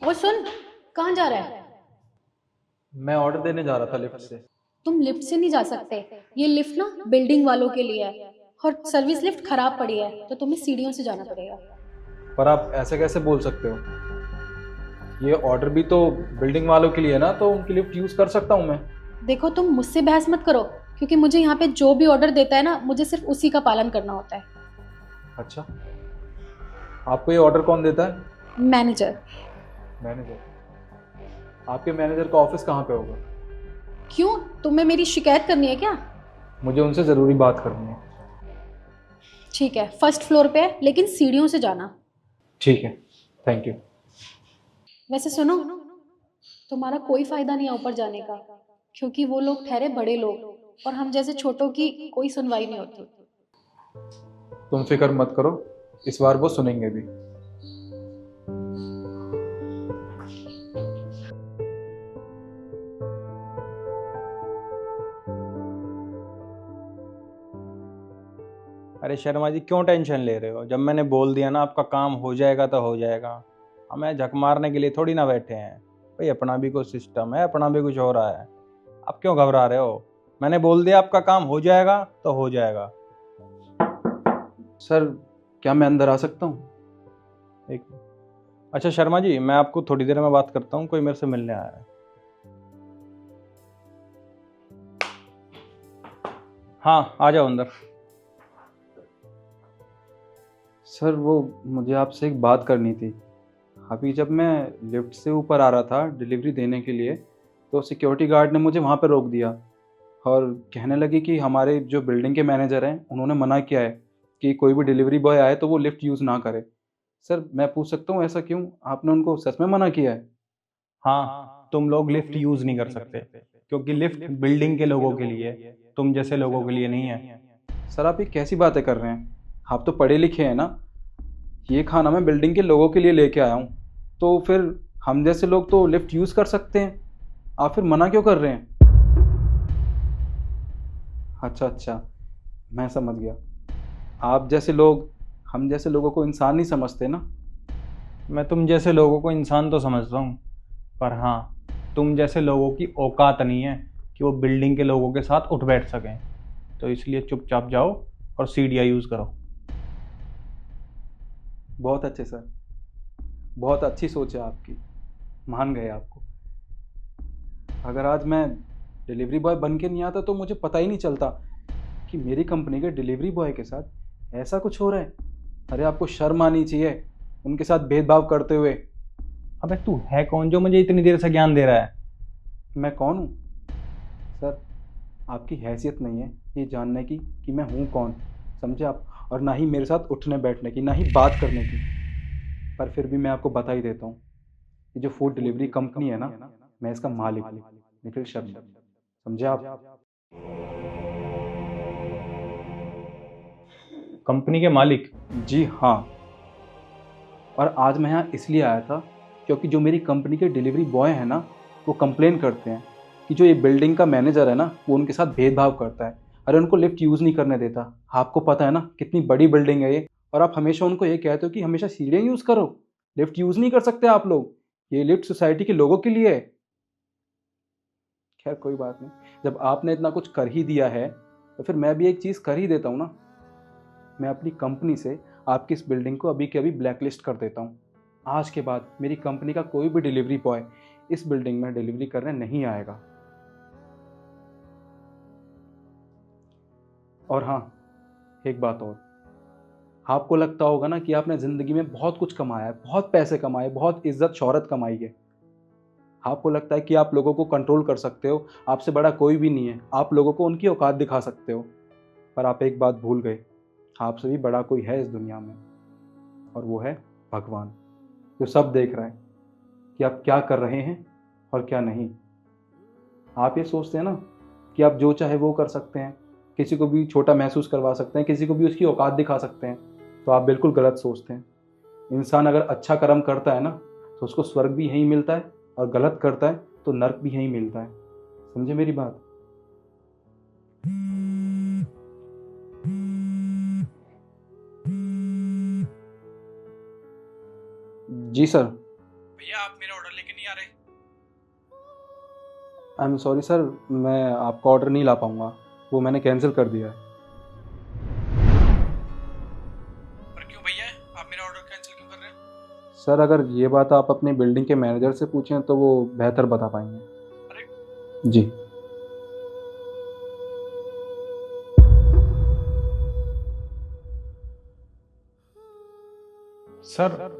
वो सुन, कहाँ जा रहा है? मैं ऑर्डर देने जा रहा था लिफ्ट से। तुम लिफ्ट से नहीं जा सकते। ये लिफ्ट ना बिल्डिंग वालों के लिए है, और सर्विस लिफ्ट खराब पड़ी है तो तुम्हें सीढ़ियों से जाना पड़ेगा। पर आप ऐसे कैसे बोल सकते हो? ये ऑर्डर भी तो बिल्डिंग वालों के लिए है ना, तो उनकी लिफ्ट यूज कर सकता हूँ मैं। देखो, तुम मुझसे बहस मत करो, क्योंकि मुझे यहाँ पे जो भी ऑर्डर देता है ना, मुझे सिर्फ उसी का पालन करना होता है। अच्छा, आपको ये ऑर्डर कौन देता है? मैनेजर। मैनेजर। आपके मैनेजर का ऑफिस कहाँ पे होगा? क्यों, तुम्हें मेरी शिकायत करनी है क्या? मुझे उनसे ज़रूरी बात करनी है। ठीक है, फर्स्ट फ्लोर पे है, लेकिन सीढ़ियों से जाना। ठीक है, थैंक यू। वैसे सुनो, तुम्हारा कोई फायदा नहीं है ऊपर जाने का, क्योंकि वो लोग ठहरे बड़े लोग और हम जैसे छोटों की कोई सुनवाई नहीं होती। तुम फिक्र मत करो, इस बार वो सुनेंगे भी। अरे शर्मा जी, क्यों टेंशन ले रहे हो? जब मैंने बोल दिया ना आपका काम हो जाएगा तो हो जाएगा। हमें झक मारने के लिए थोड़ी ना बैठे हैं। भाई अपना भी कुछ सिस्टम है, अपना भी कुछ हो रहा है। आप क्यों घबरा रहे हो? मैंने बोल दिया आपका काम हो जाएगा तो हो जाएगा। सर, क्या मैं अंदर आ सकता हूँ? एक अच्छा शर्मा जी, मैं आपको थोड़ी देर में बात करता हूँ, कोई मेरे से मिलने आया है। हाँ, आ जाओ अंदर। सर, वो मुझे आपसे एक बात करनी थी। अभी जब मैं लिफ्ट से ऊपर आ रहा था डिलीवरी देने के लिए, तो सिक्योरिटी गार्ड ने मुझे वहाँ पे रोक दिया और कहने लगे कि हमारे जो बिल्डिंग के मैनेजर हैं उन्होंने मना किया है कि कोई भी डिलीवरी बॉय आए तो वो लिफ्ट यूज़ ना करे। सर, मैं पूछ सकता हूँ ऐसा क्यों? आपने उनको सच में मना किया है? हाँ, तुम लोग लिफ्ट यूज़ नहीं कर सकते, क्योंकि लिफ्ट बिल्डिंग के लोगों के लिए है, तुम जैसे लोगों के लिए नहीं है। सर, आप ये कैसी बातें कर रहे हैं? आप तो पढ़े लिखे हैं ना। ये खाना मैं बिल्डिंग के लोगों के लिए लेके आया हूँ, तो फिर हम जैसे लोग तो लिफ्ट यूज़ कर सकते हैं। आप फिर मना क्यों कर रहे हैं? अच्छा अच्छा, मैं समझ गया। आप जैसे लोग हम जैसे लोगों को इंसान नहीं समझते ना। मैं तुम जैसे लोगों को इंसान तो समझता हूँ, पर हाँ, तुम जैसे लोगों की औकात नहीं है कि वो बिल्डिंग के लोगों के साथ उठ बैठ सकें। तो इसलिए चुपचाप जाओ और सीढ़ियाँ यूज़ करो। बहुत अच्छे सर, बहुत अच्छी सोच है आपकी। मान गए आपको। अगर आज मैं डिलीवरी बॉय बन के नहीं आता तो मुझे पता ही नहीं चलता कि मेरी कंपनी के डिलीवरी बॉय के साथ ऐसा कुछ हो रहा है। अरे, आपको शर्म आनी चाहिए उनके साथ भेदभाव करते हुए। अबे तू है कौन जो मुझे इतनी देर से ज्ञान दे रहा है? मैं कौन हूँ? सर, आपकी हैसियत नहीं है ये जानने की कि मैं हूँ कौन। समझे आप? और ना ही मेरे साथ उठने बैठने की, ना ही बात करने की। पर फिर भी मैं आपको बता ही देता हूँ, ये जो फूड डिलीवरी कंपनी है ना, मैं इसका मालिक हूँ, निखिल शर्मा। समझे आप? कंपनी के मालिक? जी हाँ। और आज मैं यहाँ इसलिए आया था क्योंकि जो मेरी कंपनी के डिलीवरी बॉय हैं ना, वो कंप्लेन करते हैं कि जो ये बिल्डिंग का मैनेजर है ना, वो उनके साथ भेदभाव करता है। अरे, उनको लिफ्ट यूज़ नहीं करने देता। आपको पता है ना कितनी बड़ी बिल्डिंग है ये, और आप हमेशा उनको ये कहते हो कि हमेशा सीढ़ियाँ यूज़ करो, लिफ्ट यूज़ नहीं कर सकते आप लोग। ये लिफ्ट सोसाइटी के लोगों के लिए है। खैर, कोई बात नहीं। जब आपने इतना कुछ कर ही दिया है तो फिर मैं भी एक चीज़ कर ही देता हूँ ना। मैं अपनी कंपनी से आपकी इस बिल्डिंग को अभी के अभी ब्लैकलिस्ट कर देता हूँ। आज के बाद मेरी कंपनी का कोई भी डिलीवरी बॉय इस बिल्डिंग में डिलीवरी करने नहीं आएगा। और हाँ, एक बात और। आपको लगता होगा ना कि आपने ज़िंदगी में बहुत कुछ कमाया है, बहुत पैसे कमाए, बहुत इज्जत शोहरत कमाई है। आपको लगता है कि आप लोगों को कंट्रोल कर सकते हो, आपसे बड़ा कोई भी नहीं है, आप लोगों को उनकी औकात दिखा सकते हो। पर आप एक बात भूल गए, आपसे भी बड़ा कोई है इस दुनिया में, और वो है भगवान, जो सब देख रहा है कि आप क्या कर रहे हैं और क्या नहीं। आप ये सोचते हैं ना कि आप जो चाहे वो कर सकते हैं, किसी को भी छोटा महसूस करवा सकते हैं, किसी को भी उसकी औकात दिखा सकते हैं, तो आप बिल्कुल गलत सोचते हैं। इंसान अगर अच्छा कर्म करता है ना, तो उसको स्वर्ग भी यहीं मिलता है, और गलत करता है तो नर्क भी यहीं मिलता है। समझे मेरी बात? जी सर। भैया आप मेरा ऑर्डर लेके नहीं आ रहे। आई एम सॉरी सर, मैं आपका ऑर्डर नहीं ला पाऊँगा, वो मैंने कैंसिल कर दिया है। पर क्यों भैया, आप मेरा ऑर्डर कैंसिल क्यों कर रहे हैं? सर अगर ये बात आप अपनी बिल्डिंग के मैनेजर से पूछें तो वो बेहतर बता पाएंगे। अरे जी। सर